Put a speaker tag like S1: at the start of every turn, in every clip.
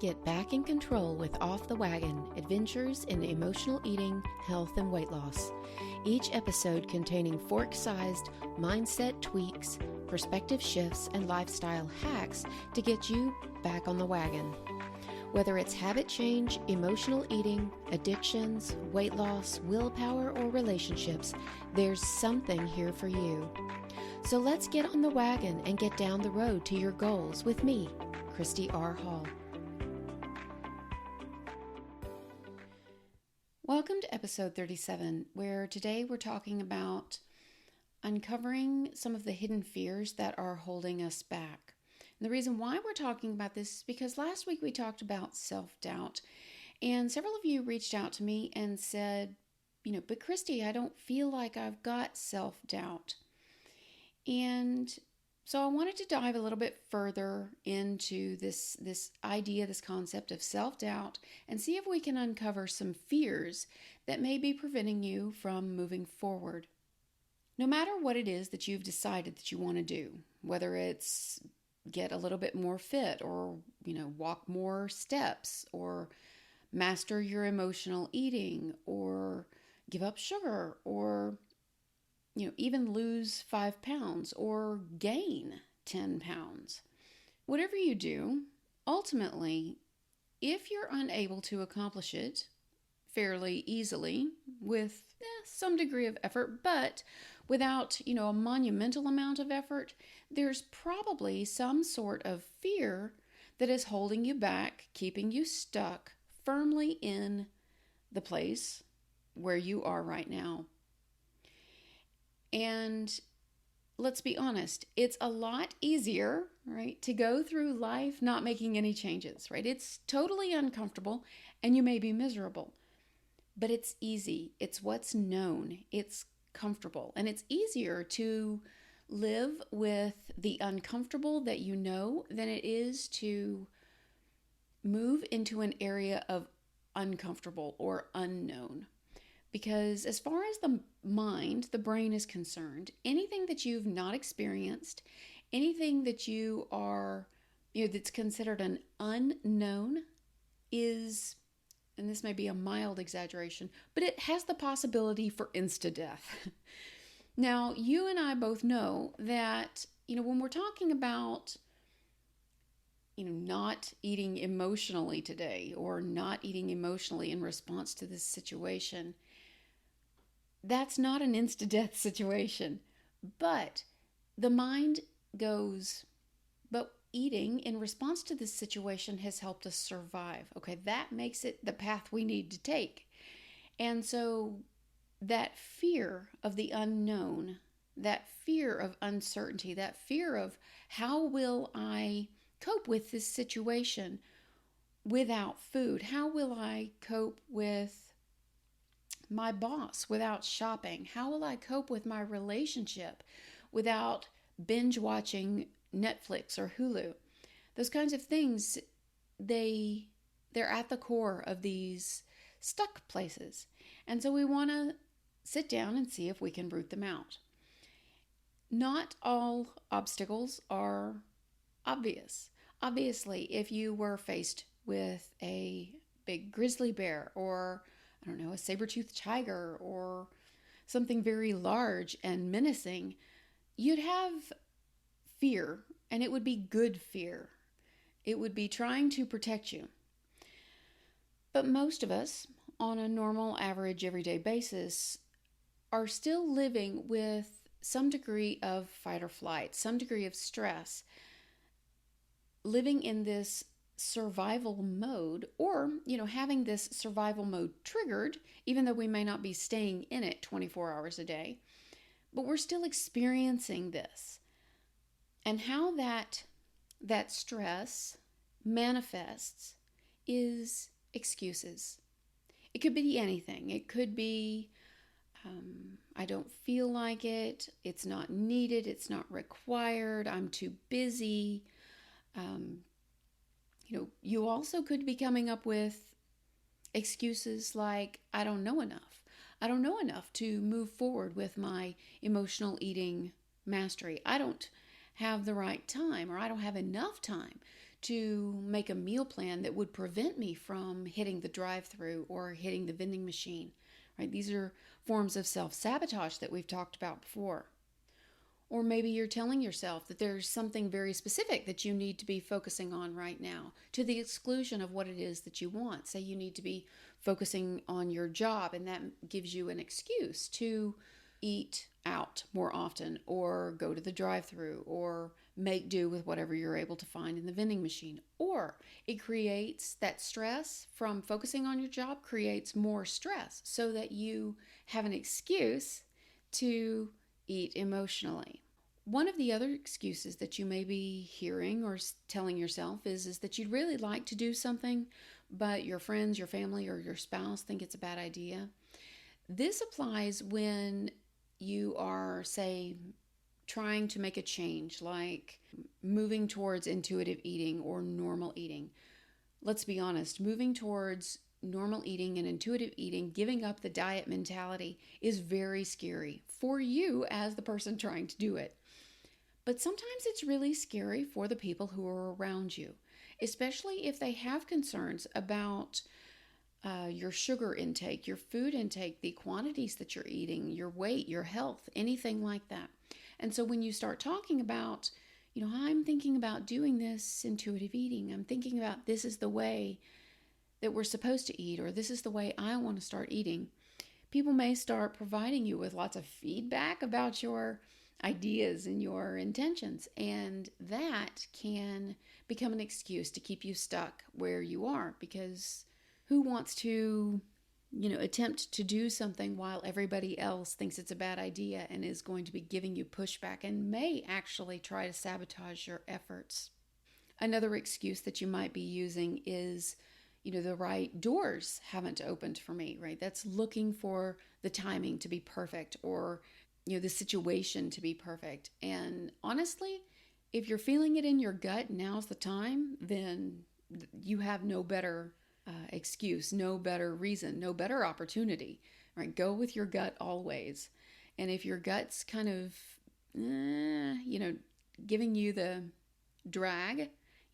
S1: Get back in control with Off the Wagon, adventures in emotional eating, health, and weight loss. Each episode containing fork-sized mindset tweaks, perspective shifts, and lifestyle hacks to get you back on the wagon. Whether it's habit change, emotional eating, addictions, weight loss, willpower, or relationships, there's something here for you. So let's get on the wagon and get down the road to your goals with me, Christy R. Hall. Welcome to episode 37, where today we're talking about uncovering some of the hidden fears that are holding us back. And the reason why we're talking about this is because last week we talked about self-doubt, and several of you reached out to me and said, but Christy, I don't feel like I've got self-doubt. And so I wanted to dive a little bit further into this idea, this concept of self-doubt, and see if we can uncover some fears that may be preventing you from moving forward. No matter what it is that you've decided that you want to do, whether it's get a little bit more fit or, walk more steps or master your emotional eating or give up sugar or even lose 5 pounds or gain 10 pounds. Whatever you do, ultimately, if you're unable to accomplish it fairly easily with some degree of effort, but without, a monumental amount of effort, there's probably some sort of fear that is holding you back, keeping you stuck firmly in the place where you are right now. And let's be honest, it's a lot easier, right, to go through life not making any changes, right? It's totally uncomfortable and you may be miserable, but it's easy. It's what's known. It's comfortable. And it's easier to live with the uncomfortable that you know than it is to move into an area of uncomfortable or unknown. Because as far as the mind, the brain is concerned, anything that you've not experienced, anything that you are, that's considered an unknown is, and this may be a mild exaggeration, but it has the possibility for insta-death. Now, you and I both know that, when we're talking about, not eating emotionally today or not eating emotionally in response to this situation, that's not an insta-death situation. But the mind goes, but eating in response to this situation has helped us survive. Okay, that makes it the path we need to take. And so that fear of the unknown, that fear of uncertainty, that fear of how will I cope with this situation without food? How will I cope with my boss without shopping? How will I cope with my relationship without binge watching Netflix or Hulu? Those kinds of things, they're at the core of these stuck places. And so we want to sit down and see if we can root them out. Not all obstacles are obvious. Obviously, if you were faced with a big grizzly bear or a saber-toothed tiger or something very large and menacing, you'd have fear, and it would be good fear. It would be trying to protect you. But most of us, on a normal, average, everyday basis, are still living with some degree of fight or flight, some degree of stress, living in this survival mode, or having this survival mode triggered, even though we may not be staying in it 24 hours a day, but we're still experiencing this. And how that stress manifests is excuses. It could be anything. It could be I don't feel like it, it's not needed, it's not required, I'm too busy. You also could be coming up with excuses like, I don't know enough. I don't know enough to move forward with my emotional eating mastery. I don't have the right time, or I don't have enough time to make a meal plan that would prevent me from hitting the drive-through or hitting the vending machine, right? These are forms of self-sabotage that we've talked about before. Or maybe you're telling yourself that there's something very specific that you need to be focusing on right now, to the exclusion of what it is that you want. Say you need to be focusing on your job, and that gives you an excuse to eat out more often, or go to the drive-through, or make do with whatever you're able to find in the vending machine. Or it creates that stress from focusing on your job, creates more stress so that you have an excuse to eat emotionally. One of the other excuses that you may be hearing or telling yourself is that you'd really like to do something, but your friends, your family, or your spouse think it's a bad idea. This applies when you are, say, trying to make a change, like moving towards intuitive eating or normal eating. Let's be honest, moving towards normal eating and intuitive eating, giving up the diet mentality, is very scary for you as the person trying to do it. But sometimes it's really scary for the people who are around you, especially if they have concerns about your sugar intake, your food intake, the quantities that you're eating, your weight, your health, anything like that. And so when you start talking about, I'm thinking about doing this intuitive eating, I'm thinking about this is the way that we're supposed to eat, or this is the way I want to start eating, people may start providing you with lots of feedback about your ideas and your intentions, and that can become an excuse to keep you stuck where you are, because who wants to attempt to do something while everybody else thinks it's a bad idea and is going to be giving you pushback and may actually try to sabotage your efforts. Another excuse that you might be using is, the right doors haven't opened for me, right? That's looking for the timing to be perfect, or the situation to be perfect. And honestly, if you're feeling it in your gut, now's the time, then you have no better excuse, no better reason, no better opportunity, right? Go with your gut always. And if your gut's kind of, giving you the drag,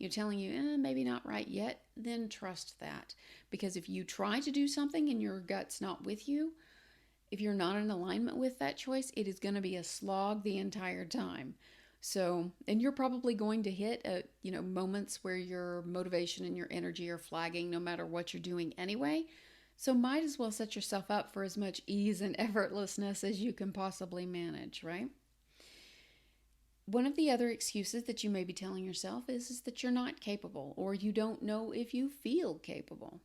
S1: telling you, maybe not right yet, then trust that. Because if you try to do something and your gut's not with you, if you're not in alignment with that choice, it is going to be a slog the entire time. So, and you're probably going to hit moments where your motivation and your energy are flagging no matter what you're doing anyway. So might as well set yourself up for as much ease and effortlessness as you can possibly manage, right? One of the other excuses that you may be telling yourself is that you're not capable, or you don't know if you feel capable.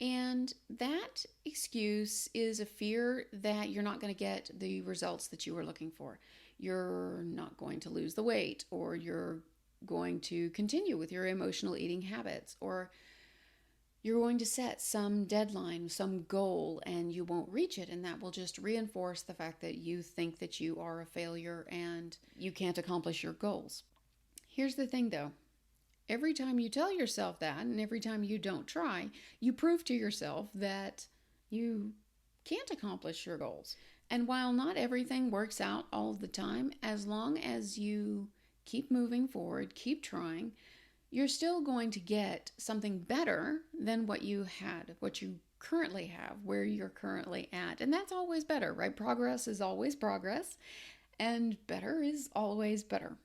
S1: And that excuse is a fear that you're not going to get the results that you were looking for. You're not going to lose the weight, or you're going to continue with your emotional eating habits, or you're going to set some deadline, some goal, and you won't reach it. And that will just reinforce the fact that you think that you are a failure and you can't accomplish your goals. Here's the thing though. Every time you tell yourself that, and every time you don't try, you prove to yourself that you can't accomplish your goals. And while not everything works out all the time, as long as you keep moving forward, keep trying, you're still going to get something better than what you had, what you currently have, where you're currently at. And that's always better, right? Progress is always progress, and better is always better.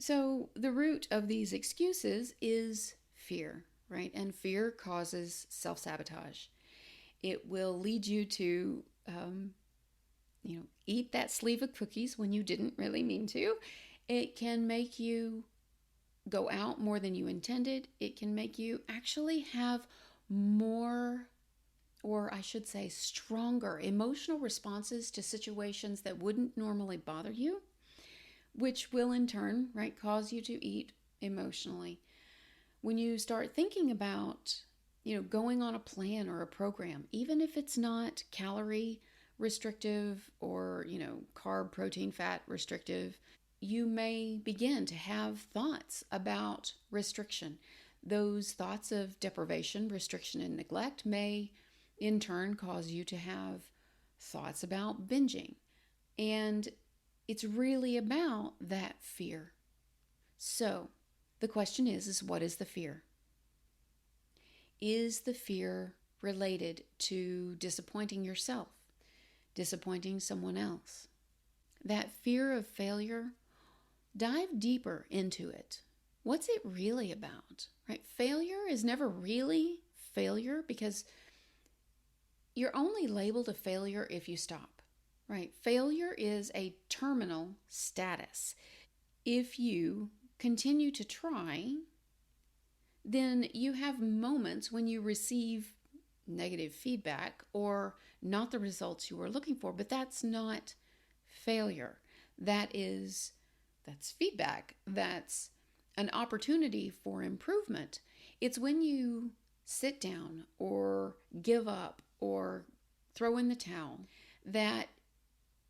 S1: So the root of these excuses is fear, right? And fear causes self-sabotage. It will lead you to, eat that sleeve of cookies when you didn't really mean to. It can make you go out more than you intended. It can make you actually have more, or I should say stronger, emotional responses to situations that wouldn't normally bother you, which will in turn, right, cause you to eat emotionally. When you start thinking about, going on a plan or a program, even if it's not calorie restrictive or, carb, protein, fat restrictive, you may begin to have thoughts about restriction. Those thoughts of deprivation, restriction, and neglect may in turn cause you to have thoughts about binging. And it's really about that fear. So, The question is what is the fear? Is the fear related to disappointing yourself, disappointing someone else? That fear of failure, dive deeper into it. What's it really about? Right? Failure is never really failure because you're only labeled a failure if you stop. Right? Failure is a terminal status. If you continue to try, then you have moments when you receive negative feedback or not the results you were looking for, but that's not failure. That's feedback. That's an opportunity for improvement. It's when you sit down or give up or throw in the towel that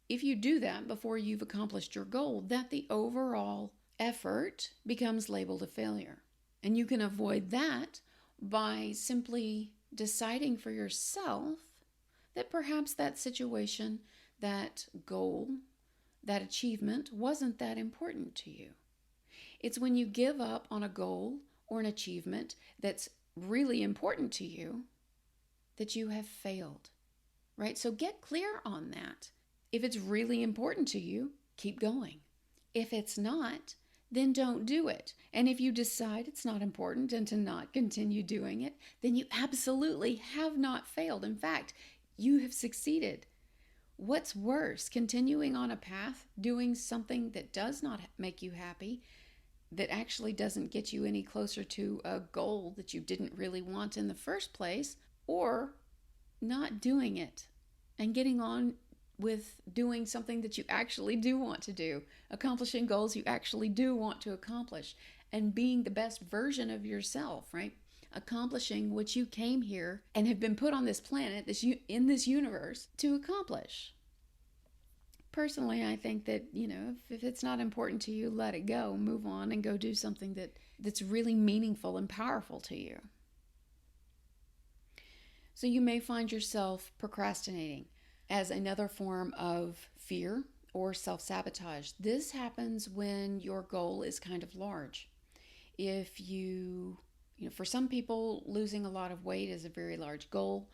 S1: if you do that before you've accomplished your goal, that the overall effort becomes labeled a failure. And you can avoid that by simply deciding for yourself that perhaps that situation, that goal, that achievement wasn't that important to you. It's when you give up on a goal or an achievement that's really important to you that you have failed, right? So get clear on that. If it's really important to you, keep going. If it's not, then don't do it. And if you decide it's not important and to not continue doing it, then you absolutely have not failed. In fact, you have succeeded. What's worse, continuing on a path, doing something that does not make you happy, that actually doesn't get you any closer to a goal that you didn't really want in the first place, or not doing it and getting on with doing something that you actually do want to do, accomplishing goals you actually do want to accomplish, and being the best version of yourself, right? Accomplishing what you came here and have been put on this planet, in this universe, to accomplish. Personally, I think that, if it's not important to you, let it go, move on, and go do something that's really meaningful and powerful to you. So you may find yourself procrastinating as another form of fear or self-sabotage. This happens when your goal is kind of large. If for some people, losing a lot of weight is a very large goal.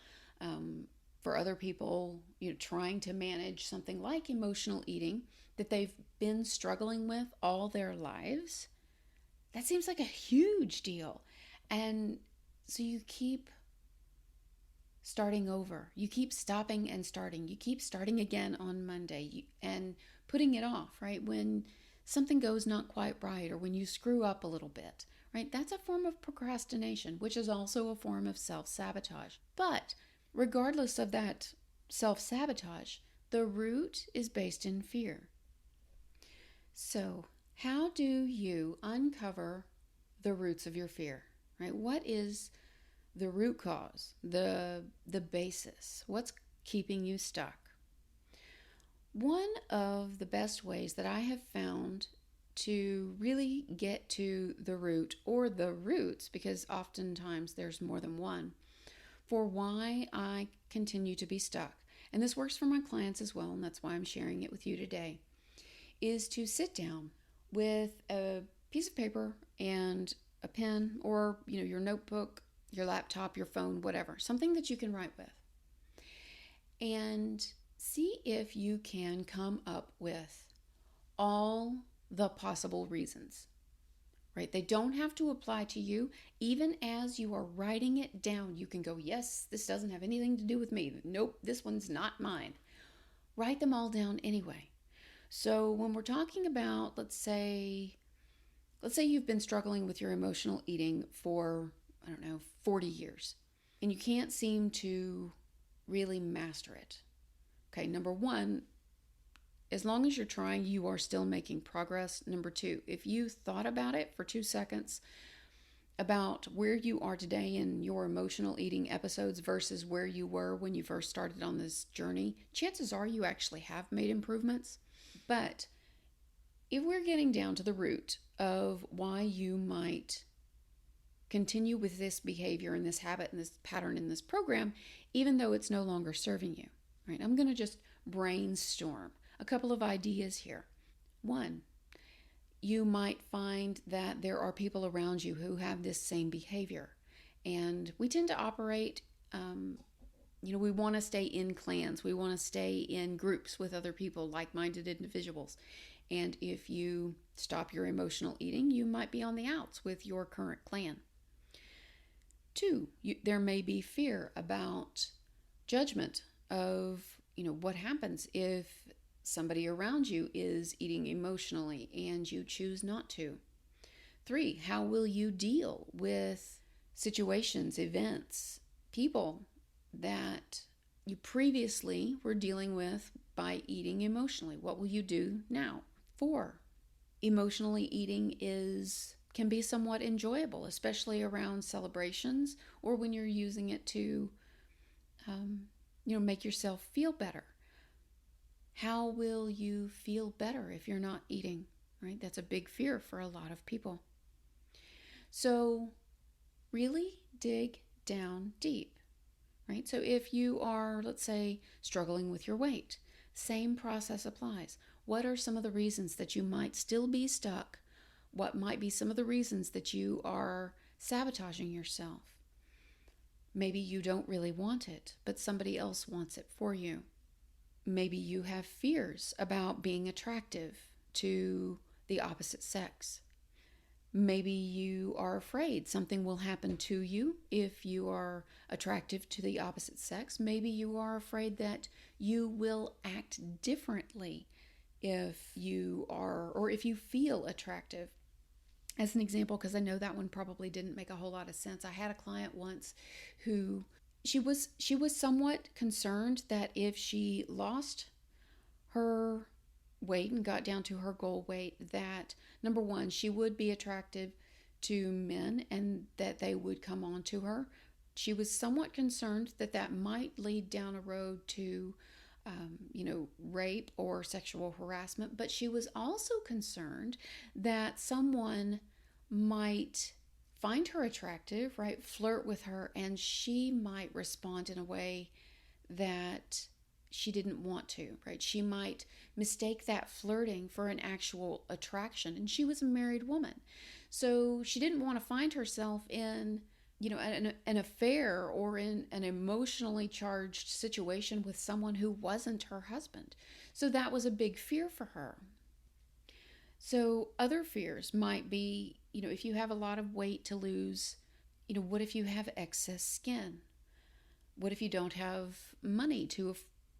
S1: For other people, trying to manage something like emotional eating that they've been struggling with all their lives, that seems like a huge deal. And so you keep starting over. You keep stopping and starting. You keep starting again on Monday and putting it off, right? When something goes not quite right or when you screw up a little bit, right? That's a form of procrastination, which is also a form of self-sabotage. But regardless of that self-sabotage, the root is based in fear. So, how do you uncover the roots of your fear, right? What is the root cause, the basis? What's keeping you stuck? One of the best ways that I have found to really get to the root or the roots, because oftentimes there's more than one, for why I continue to be stuck, and this works for my clients as well, and that's why I'm sharing it with you today, is to sit down with a piece of paper and a pen or your notebook, your laptop, your phone, whatever, something that you can write with, and see if you can come up with all the possible reasons, right? They don't have to apply to you. Even as you are writing it down, you can go, yes, this doesn't have anything to do with me. Nope, this one's not mine. Write them all down anyway. So when we're talking about, let's say you've been struggling with your emotional eating for, 40 years, and you can't seem to really master it. Okay, number one, as long as you're trying, you are still making progress. Number two, if you thought about it for 2 seconds, about where you are today in your emotional eating episodes versus where you were when you first started on this journey, chances are you actually have made improvements. But if we're getting down to the root of why you might continue with this behavior and this habit and this pattern in this program, even though it's no longer serving you, right? I'm going to just brainstorm a couple of ideas here. One, you might find that there are people around you who have this same behavior. And we tend to operate, we want to stay in clans. We want to stay in groups with other people, like-minded individuals. And if you stop your emotional eating, you might be on the outs with your current clan. 2, there may be fear about judgment of, what happens if somebody around you is eating emotionally and you choose not to. 3, how will you deal with situations, events, people that you previously were dealing with by eating emotionally? What will you do now? 4, emotionally eating can be somewhat enjoyable, especially around celebrations or when you're using it to, make yourself feel better. How will you feel better if you're not eating, right? That's a big fear for a lot of people. So really dig down deep, right? So if you are, let's say, struggling with your weight, same process applies. What are some of the reasons that you might still be stuck? What might be some of the reasons that you are sabotaging yourself? Maybe you don't really want it, but somebody else wants it for you. Maybe you have fears about being attractive to the opposite sex. Maybe you are afraid something will happen to you if you are attractive to the opposite sex. Maybe you are afraid that you will act differently if you are, or if you feel attractive. As an example, because I know that one probably didn't make a whole lot of sense. I had a client once who she was somewhat concerned that if she lost her weight and got down to her goal weight, that number one, she would be attractive to men and that they would come on to her. She was somewhat concerned that might lead down a road to rape or sexual harassment, but she was also concerned that someone might find her attractive, right, flirt with her, and she might respond in a way that she didn't want to, right? She might mistake that flirting for an actual attraction, and she was a married woman. So she didn't want to find herself in an affair or in an emotionally charged situation with someone who wasn't her husband. So that was a big fear for her. So other fears might be, if you have a lot of weight to lose, what if you have excess skin? What if you don't have money to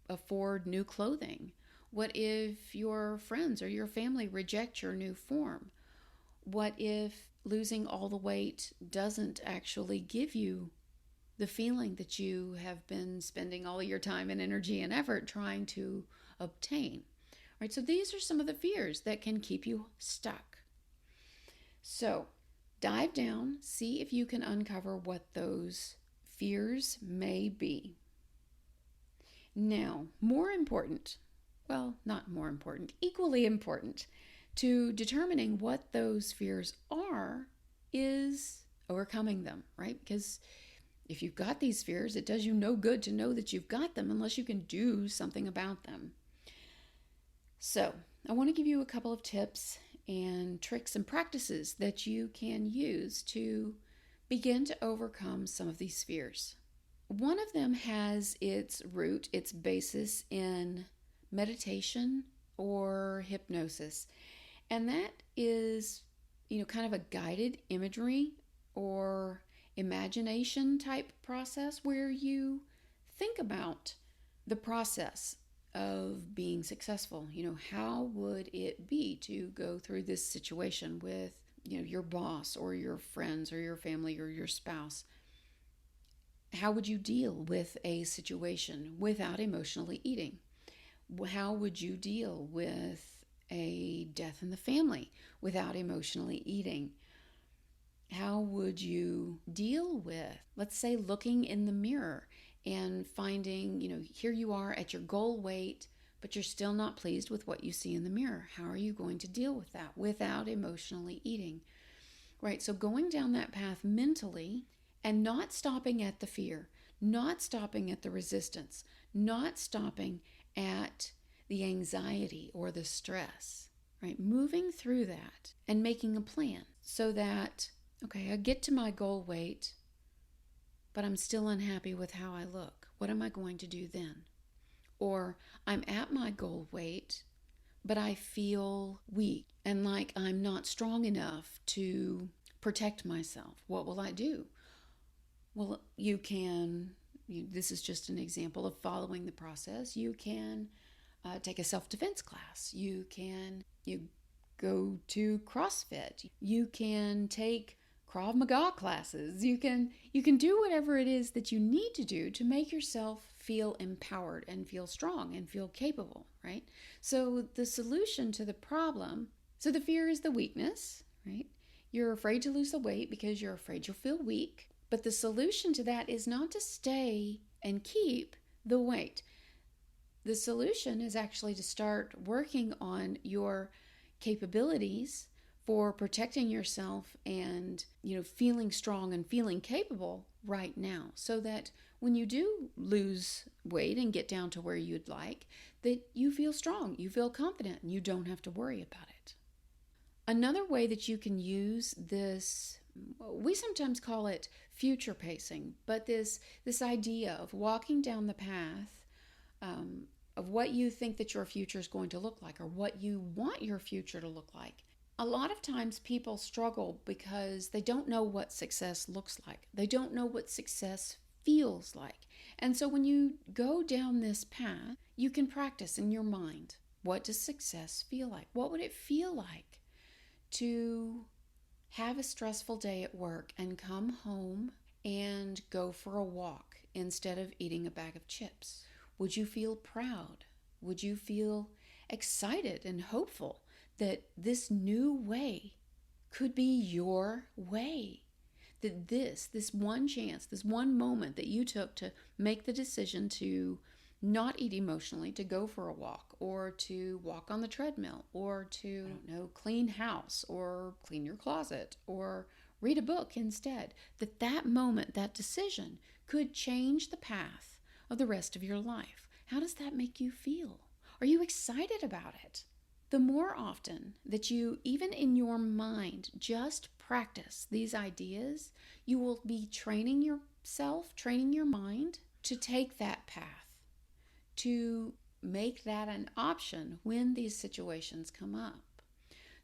S1: afford new clothing? What if your friends or your family reject your new form? What if losing all the weight doesn't actually give you the feeling that you have been spending all your time and energy and effort trying to obtain? Right? So these are some of the fears that can keep you stuck. So dive down, see if you can uncover what those fears may be. Now, equally important to determining what those fears are is overcoming them, right? Because if you've got these fears, it does you no good to know that you've got them unless you can do something about them. So, I want to give you a couple of tips and tricks and practices that you can use to begin to overcome some of these fears. One of them has its basis in meditation or hypnosis. And that is, kind of a guided imagery or imagination type process where you think about the process of being successful. How would it be to go through this situation with, your boss or your friends or your family or your spouse? How would you deal with a situation without emotionally eating? How would you deal with a death in the family without emotionally eating? How would you deal with, let's say, looking in the mirror and finding, here you are at your goal weight, but you're still not pleased with what you see in the mirror? How are you going to deal with that without emotionally eating? Right, so going down that path mentally and not stopping at the fear, not stopping at the resistance, not stopping at the anxiety or the stress, right? Moving through that and making a plan so that, okay, I get to my goal weight, but I'm still unhappy with how I look. What am I going to do then? Or I'm at my goal weight, but I feel weak and like I'm not strong enough to protect myself. What will I do? Well, this is just an example of following the process. You can take a self-defense class. You go to CrossFit. You can take Krav Maga classes. You can do whatever it is that you need to do to make yourself feel empowered and feel strong and feel capable, right? So the solution to the problem, so the fear is the weakness, right? You're afraid to lose the weight because you're afraid you'll feel weak. But the solution to that is not to stay and keep the weight. The solution is actually to start working on your capabilities for protecting yourself and, feeling strong and feeling capable right now, so that when you do lose weight and get down to where you'd like, that you feel strong, you feel confident, and you don't have to worry about it. Another way that you can use this, we sometimes call it future pacing, but this idea of walking down the path of what you think that your future is going to look like, or what you want your future to look like. A lot of times people struggle because they don't know what success looks like. They don't know what success feels like. And so when you go down this path, you can practice in your mind. What does success feel like? What would it feel like to have a stressful day at work and come home and go for a walk instead of eating a bag of chips? Would you feel proud? Would you feel excited and hopeful that this new way could be your way? That this one chance, this one moment that you took to make the decision to not eat emotionally, to go for a walk, or to walk on the treadmill, or to, clean house, or clean your closet, or read a book instead, that moment, that decision could change the path of the rest of your life. How does that make you feel? Are you excited about it? The more often that you, even in your mind, just practice these ideas, you will be training yourself, training your mind to take that path, to make that an option when these situations come up.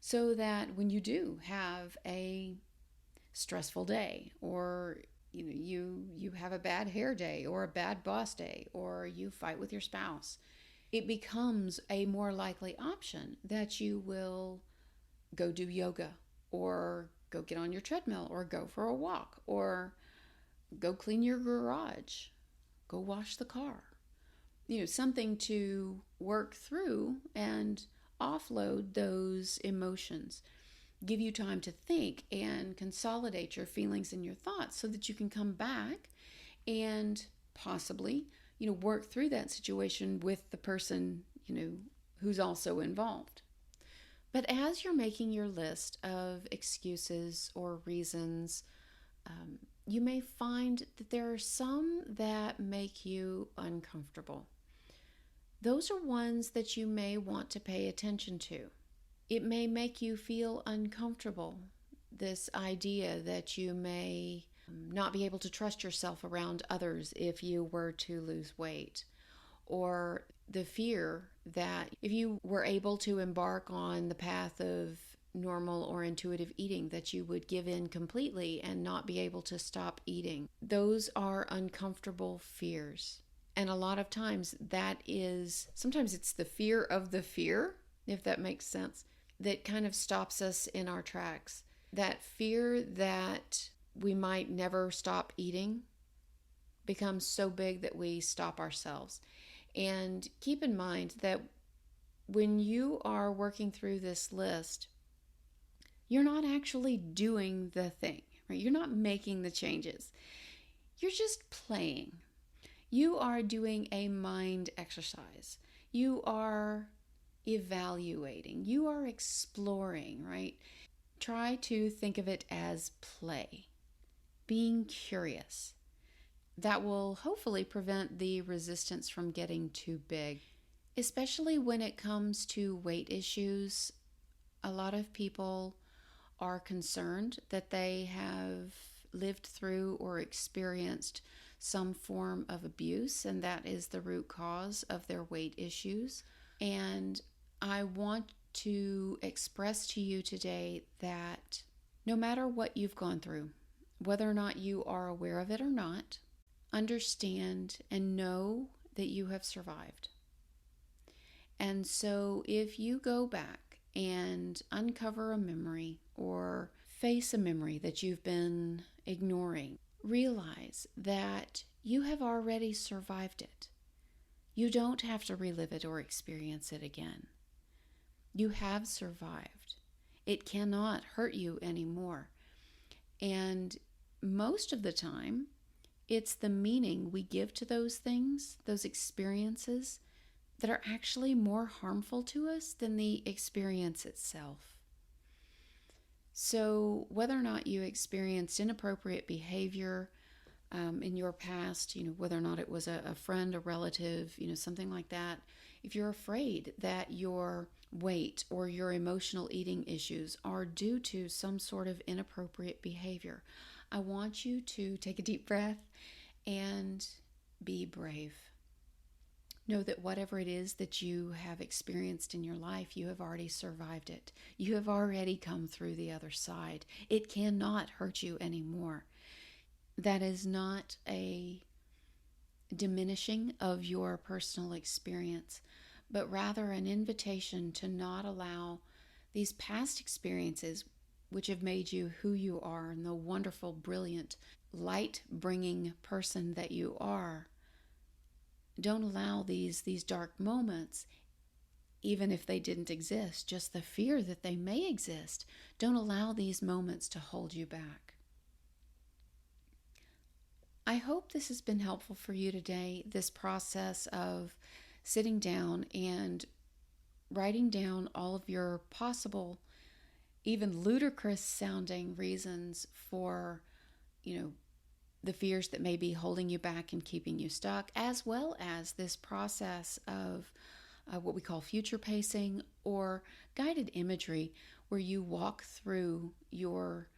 S1: So that when you do have a stressful day, or you have a bad hair day, or a bad boss day, or you fight with your spouse, it becomes a more likely option that you will go do yoga, or go get on your treadmill, or go for a walk, or go clean your garage, go wash the car. Something to work through and offload those emotions. Give you time to think and consolidate your feelings and your thoughts so that you can come back and possibly, work through that situation with the person, who's also involved. But as you're making your list of excuses or reasons, you may find that there are some that make you uncomfortable. Those are ones that you may want to pay attention to. It may make you feel uncomfortable, this idea that you may not be able to trust yourself around others if you were to lose weight, or the fear that if you were able to embark on the path of normal or intuitive eating, that you would give in completely and not be able to stop eating. Those are uncomfortable fears. And a lot of times sometimes it's the fear of the fear, if that makes sense, that kind of stops us in our tracks. That fear that we might never stop eating becomes so big that we stop ourselves. And keep in mind that when you are working through this list, you're not actually doing the thing, right? You're not making the changes. You're just playing. You are doing a mind exercise. You are evaluating. You are exploring, right? Try to think of it as play, being curious. That will hopefully prevent the resistance from getting too big, especially when it comes to weight issues. A lot of people are concerned that they have lived through or experienced some form of abuse, and that is the root cause of their weight issues. And I want to express to you today that no matter what you've gone through, whether or not you are aware of it or not, understand and know that you have survived. And so if you go back and uncover a memory or face a memory that you've been ignoring, realize that you have already survived it. You don't have to relive it or experience it again. You have survived. It cannot hurt you anymore. And most of the time, it's the meaning we give to those things, those experiences, that are actually more harmful to us than the experience itself. So whether or not you experienced inappropriate behavior in your past, whether or not it was a friend, a relative, something like that, if you're afraid that your weight or your emotional eating issues are due to some sort of inappropriate behavior, I want you to take a deep breath and be brave. Know that whatever it is that you have experienced in your life, you have already survived it. You have already come through the other side. It cannot hurt you anymore. That is not a diminishing of your personal experience, but rather an invitation to not allow these past experiences, which have made you who you are and the wonderful, brilliant, light-bringing person that you are. Don't allow these dark moments, even if they didn't exist, just the fear that they may exist. Don't allow these moments to hold you back. I hope this has been helpful for you today, this process of sitting down and writing down all of your possible, even ludicrous sounding reasons for, the fears that may be holding you back and keeping you stuck, as well as this process of what we call future pacing or guided imagery, where you walk through your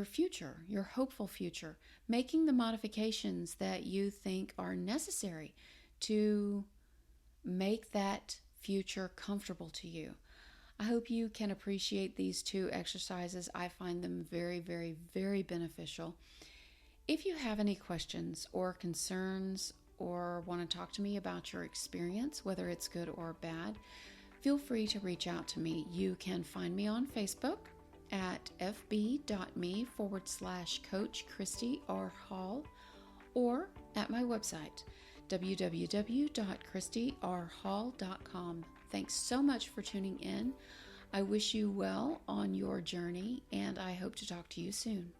S1: future, your hopeful future, making the modifications that you think are necessary to make that future comfortable to you. I hope you can appreciate these 2 exercises. I find them very, very, very beneficial. If you have any questions or concerns or want to talk to me about your experience, whether it's good or bad, feel free to reach out to me. You can find me on Facebook at fb.me/Coach Christy R. Hall, or at my website, www.christyrhall.com. Thanks so much for tuning in. I wish you well on your journey, and I hope to talk to you soon.